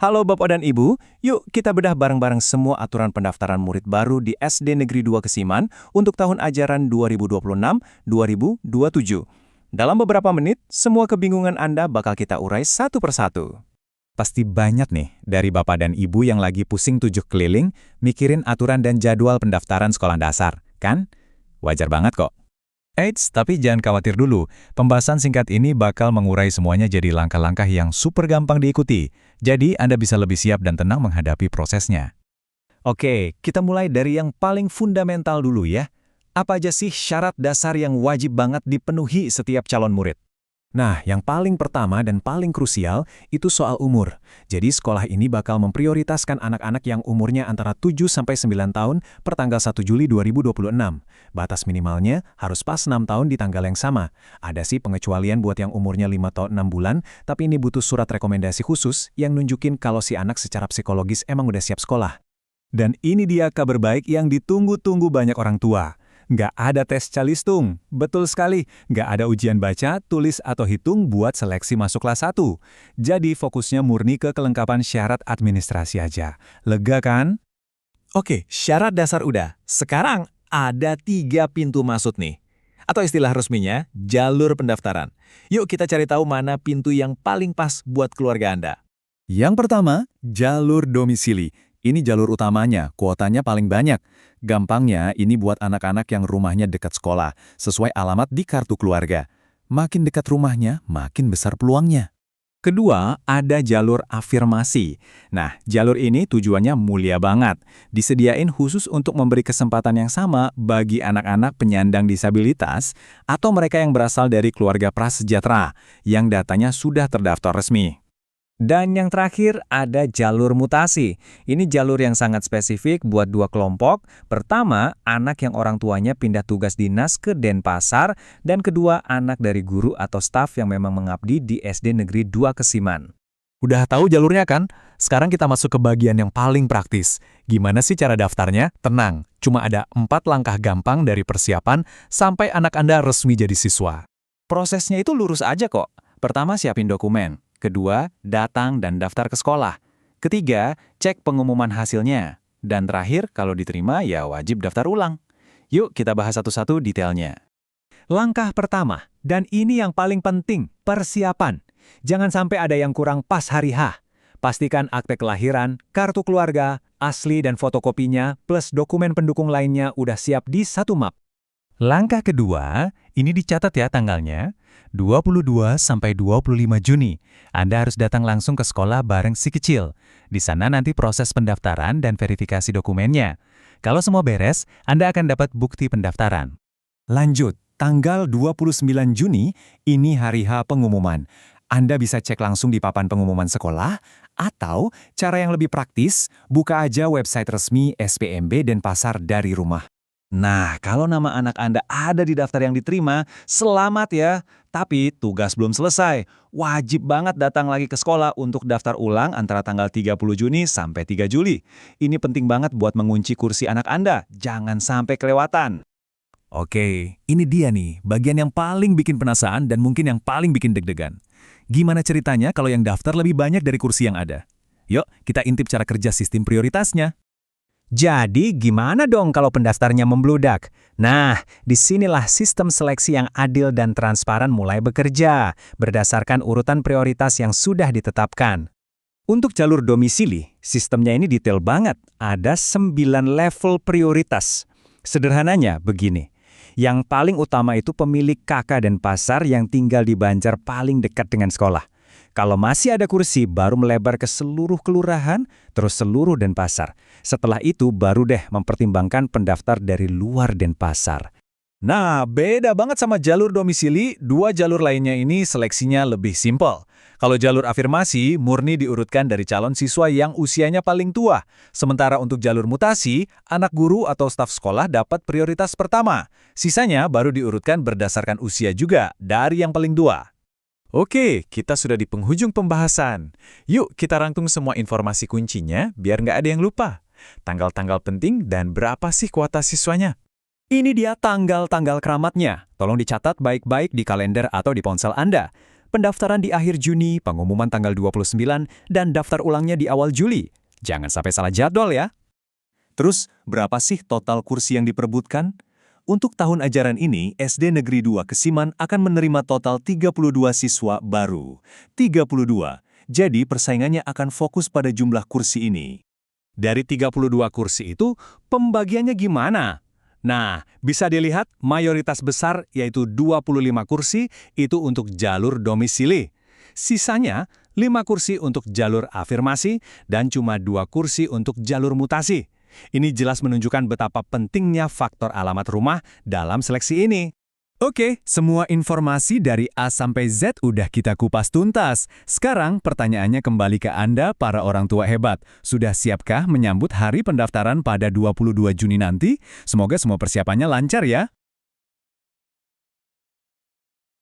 Halo Bapak dan Ibu, yuk kita bedah bareng-bareng semua aturan pendaftaran murid baru di SD Negeri 2 Kesiman untuk tahun ajaran 2026-2027. Dalam beberapa menit, semua kebingungan Anda bakal kita urai satu persatu. Pasti banyak nih dari Bapak dan Ibu yang lagi pusing tujuh keliling mikirin aturan dan jadwal pendaftaran sekolah dasar, kan? Wajar banget kok. Eits, tapi jangan khawatir dulu. Pembahasan singkat ini bakal mengurai semuanya jadi langkah-langkah yang super gampang diikuti. Jadi Anda bisa lebih siap dan tenang menghadapi prosesnya. Oke, kita mulai dari yang paling fundamental dulu ya. Apa aja sih syarat dasar yang wajib banget dipenuhi setiap calon murid? Nah, yang paling pertama dan paling krusial itu soal umur. Jadi sekolah ini bakal memprioritaskan anak-anak yang umurnya antara 7-9 tahun per tanggal 1 Juli 2026. Batas minimalnya harus pas 6 tahun di tanggal yang sama. Ada sih pengecualian buat yang umurnya 5 tahun 6 bulan, tapi ini butuh surat rekomendasi khusus yang nunjukin kalau si anak secara psikologis emang udah siap sekolah. Dan ini dia kabar baik yang ditunggu-tunggu banyak orang tua. Nggak ada tes calistung. Betul sekali, nggak ada ujian baca, tulis, atau hitung buat seleksi masuk kelas 1. Jadi fokusnya murni ke kelengkapan syarat administrasi aja. Lega kan? Oke, syarat dasar udah. Sekarang ada 3 pintu masuk nih. Atau istilah resminya, jalur pendaftaran. Yuk kita cari tahu mana pintu yang paling pas buat keluarga Anda. Yang pertama, jalur domisili. Ini jalur utamanya, kuotanya paling banyak. Gampangnya, ini buat anak-anak yang rumahnya dekat sekolah, sesuai alamat di kartu keluarga. Makin dekat rumahnya, makin besar peluangnya. Kedua, ada jalur afirmasi. Nah, jalur ini tujuannya mulia banget. Disediain khusus untuk memberi kesempatan yang sama bagi anak-anak penyandang disabilitas atau mereka yang berasal dari keluarga prasejahtera yang datanya sudah terdaftar resmi. Dan yang terakhir ada jalur mutasi. Ini jalur yang sangat spesifik buat 2 kelompok. Pertama, anak yang orang tuanya pindah tugas dinas ke Denpasar, dan kedua, anak dari guru atau staf yang memang mengabdi di SD Negeri 2 Kesiman. Udah tahu jalurnya kan? Sekarang kita masuk ke bagian yang paling praktis. Gimana sih cara daftarnya? Tenang, cuma ada 4 langkah gampang dari persiapan sampai anak Anda resmi jadi siswa. Prosesnya itu lurus aja kok. Pertama, siapin dokumen. Kedua, datang dan daftar ke sekolah. Ketiga, cek pengumuman hasilnya. Dan terakhir, kalau diterima ya wajib daftar ulang. Yuk kita bahas satu-satu detailnya. Langkah pertama, dan ini yang paling penting, persiapan. Jangan sampai ada yang kurang pas hari H. Pastikan akte kelahiran, kartu keluarga, asli dan fotokopinya, plus dokumen pendukung lainnya udah siap di satu map. Langkah kedua, ini dicatat ya tanggalnya, 22-25 Juni. Anda harus datang langsung ke sekolah bareng si kecil. Di sana nanti proses pendaftaran dan verifikasi dokumennya. Kalau semua beres, Anda akan dapat bukti pendaftaran. Lanjut, tanggal 29 Juni, ini hari H pengumuman. Anda bisa cek langsung di papan pengumuman sekolah, atau cara yang lebih praktis, buka aja website resmi SPMB Denpasar dari rumah. Nah, kalau nama anak Anda ada di daftar yang diterima, selamat ya. Tapi tugas belum selesai. Wajib banget datang lagi ke sekolah untuk daftar ulang antara tanggal 30 Juni sampai 3 Juli. Ini penting banget buat mengunci kursi anak Anda. Jangan sampai kelewatan. Oke, ini dia nih, bagian yang paling bikin penasaran dan mungkin yang paling bikin deg-degan. Gimana ceritanya kalau yang daftar lebih banyak dari kursi yang ada? Yuk, kita intip cara kerja sistem prioritasnya. Jadi gimana dong kalau pendaftarnya membludak? Nah, disinilah sistem seleksi yang adil dan transparan mulai bekerja, berdasarkan urutan prioritas yang sudah ditetapkan. Untuk jalur domisili, sistemnya ini detail banget, ada 9 level prioritas. Sederhananya begini, yang paling utama itu pemilik KK Denpasar yang tinggal di Banjar paling dekat dengan sekolah. Kalau masih ada kursi, baru melebar ke seluruh kelurahan, terus seluruh Denpasar. Setelah itu, baru deh mempertimbangkan pendaftar dari luar Denpasar. Nah, beda banget sama jalur domisili, 2 jalur lainnya ini seleksinya lebih simpel. Kalau jalur afirmasi, murni diurutkan dari calon siswa yang usianya paling tua. Sementara untuk jalur mutasi, anak guru atau staf sekolah dapat prioritas pertama. Sisanya baru diurutkan berdasarkan usia juga, dari yang paling tua. Oke, kita sudah di penghujung pembahasan. Yuk kita rangkum semua informasi kuncinya biar nggak ada yang lupa. Tanggal-tanggal penting dan berapa sih kuota siswanya? Ini dia tanggal-tanggal keramatnya. Tolong dicatat baik-baik di kalender atau di ponsel Anda. pendaftaran di akhir Juni, pengumuman tanggal 29, dan daftar ulangnya di awal Juli. Jangan sampai salah jadwal ya. Terus, berapa sih total kursi yang diperebutkan? Untuk tahun ajaran ini, SD Negeri 2 Kesiman akan menerima total 32 siswa baru. 32. Jadi, persaingannya akan fokus pada jumlah kursi ini. Dari 32 kursi itu, pembagiannya gimana? Nah, bisa dilihat mayoritas besar yaitu 25 kursi itu untuk jalur domisili. Sisanya 5 kursi untuk jalur afirmasi dan cuma 2 kursi untuk jalur mutasi. Ini jelas menunjukkan betapa pentingnya faktor alamat rumah dalam seleksi ini. Oke, semua informasi dari A sampai Z udah kita kupas tuntas. Sekarang pertanyaannya kembali ke Anda, para orang tua hebat. Sudah siapkah menyambut hari pendaftaran pada 22 Juni nanti? Semoga semua persiapannya lancar ya.